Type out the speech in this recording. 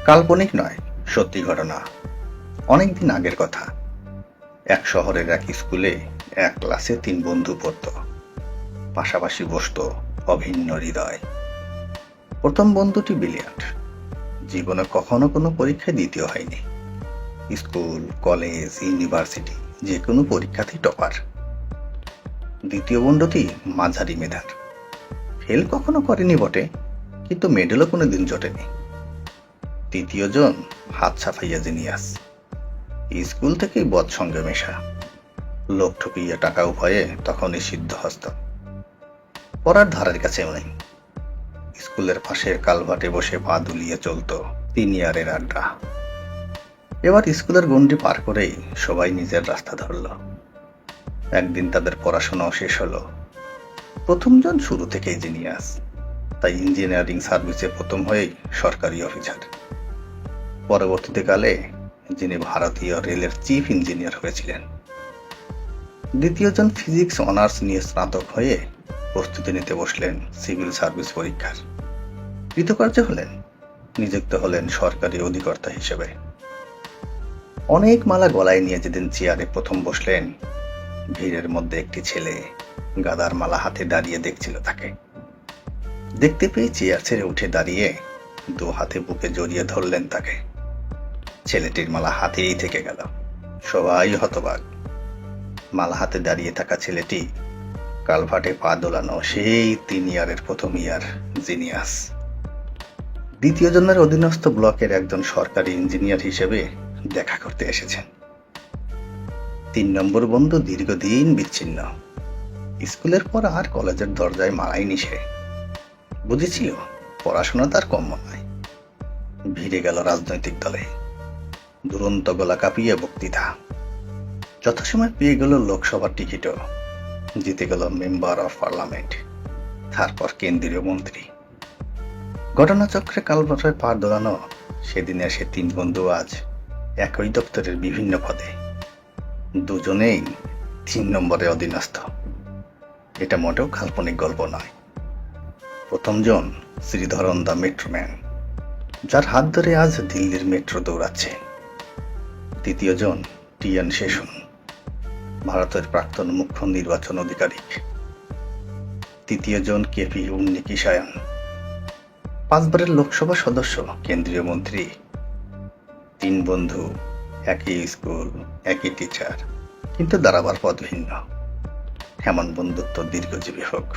কাল্পনিক নয়, সত্যি ঘটনা। অনেকদিন আগের কথা। এক শহরের এক স্কুলে এক ক্লাসে 3 বন্ধু পড়ত। পাশাপাশি বসতো, অভিন্ন হৃদয়। প্রথম বন্ধুটি ব্রিলিয়ান্ট। জীবনে কখনো কোনো পরীক্ষায় দ্বিতীয় হয়নি। স্কুল, কলেজ, ইউনিভার্সিটি যে কোনো পরীক্ষাতেই টপার। দ্বিতীয় বন্ধুটি মাঝারি মেধার। ফেল কখনো করেনি বটে, কিন্তু মেডেলও কোনোদিন জোটেনি। তৃতীয় জন হাত ছাপাইয়া জিনিয়াস। স্কুল থেকেই বদ সঙ্গে মেশা। লোক ঠকিয়ে টাকা উপায়ে তখনই সিদ্ধহস্ত। পড়ার ধারের কাছেও নেই। স্কুলের পাশের কালভার্টে বসে পা দুলিয়ে চলত 3 ইয়ারের আড্ডা। এবার স্কুলের গণ্ডি পার করেই সবাই নিজের রাস্তা ধরল। একদিন তাদের পড়াশোনাও শেষ হলো। প্রথমজন শুরু থেকেই জিনিয়াস, তাই ইঞ্জিনিয়ারিং সার্ভিসে প্রথম হয়েই সরকারি অফিসার। পরবর্তীতে কালে যিনি ভারতীয় রেলের চিফ ইঞ্জিনিয়ার হয়েছিলেন। দ্বিতীয়জন ফিজিক্স অনার্স নিয়ে স্নাতক হয়ে প্রস্তুতি নিতে বসলেন সিভিল সার্ভিস পরীক্ষার। কৃতকার্য হলেন, নিযুক্ত হলেন সরকারি অধিকর্তা হিসেবে। অনেক মালা গলায় নিয়ে যেদিন চেয়ারে প্রথম বসলেন, ভিড়ের মধ্যে একটি ছেলে গাদার মালা হাতে দাঁড়িয়ে দেখছিল তাকে। দেখতে পেয়ে চেয়ার ছেড়ে উঠে দাঁড়িয়ে 2 হাতে বুকে জড়িয়ে ধরলেন তাকে। ছেলেটির মালা হাতেই থেকে গেল। সবাই হতবাক। মালা হাতে দাঁড়িয়ে থাকা ছেলেটি কালভার্টে পা দোলানো সেই 3 ইয়ারের প্রথম ইয়ার জিনিয়াস। দ্বিতীয় জনের অধীনস্থ ব্লকের একজন সরকারি ইঞ্জিনিয়ার হিসেবে দেখা করতে এসেছেন। 3 নম্বর বন্ধু দীর্ঘদিন বিচ্ছিন্ন। স্কুলের পর আর কলেজের দরজায় মারায়নি সে। বুঝেছিল পড়াশোনা তার কম্য নয়। ভিড়ে গেল রাজনৈতিক দলে। দুরন্ত গলা কাঁপিয়ে বক্তৃতা। যথাসময় পেয়ে গেল লোকসভার টিকিটও। জিতে গেল মেম্বার অফ পার্লামেন্ট, তারপর কেন্দ্রীয় মন্ত্রী। ঘটনাচক্রে কালভার্টে পা দোলানো সেদিনে সে 3 বন্ধু আজ একই দপ্তরের বিভিন্ন পদে। দুজনেই 3 নম্বরে অধীনস্থ। এটা মোটেও কাল্পনিক গল্প নয়। প্রথমজন শ্রীধরন দা মেট্রোম্যান, যার হাত ধরে আজ দিল্লির মেট্রো দৌড়াচ্ছে। দ্বিতীয়জন টিএন শেষন, ভারতের প্রাক্তন মুখ্য নির্বাচন আধিকারিক। তৃতীয়জন কেপি উন্নিকিসায়ন, 5 বারের লোকসভা সদস্য, কেন্দ্রীয় মন্ত্রী। 3 বন্ধু, একই স্কুল, একই টিচার, কিন্তু দাঁড়াবার পথ ভিন্ন। এমন বন্ধুত্ব দীর্ঘজীবী হোক।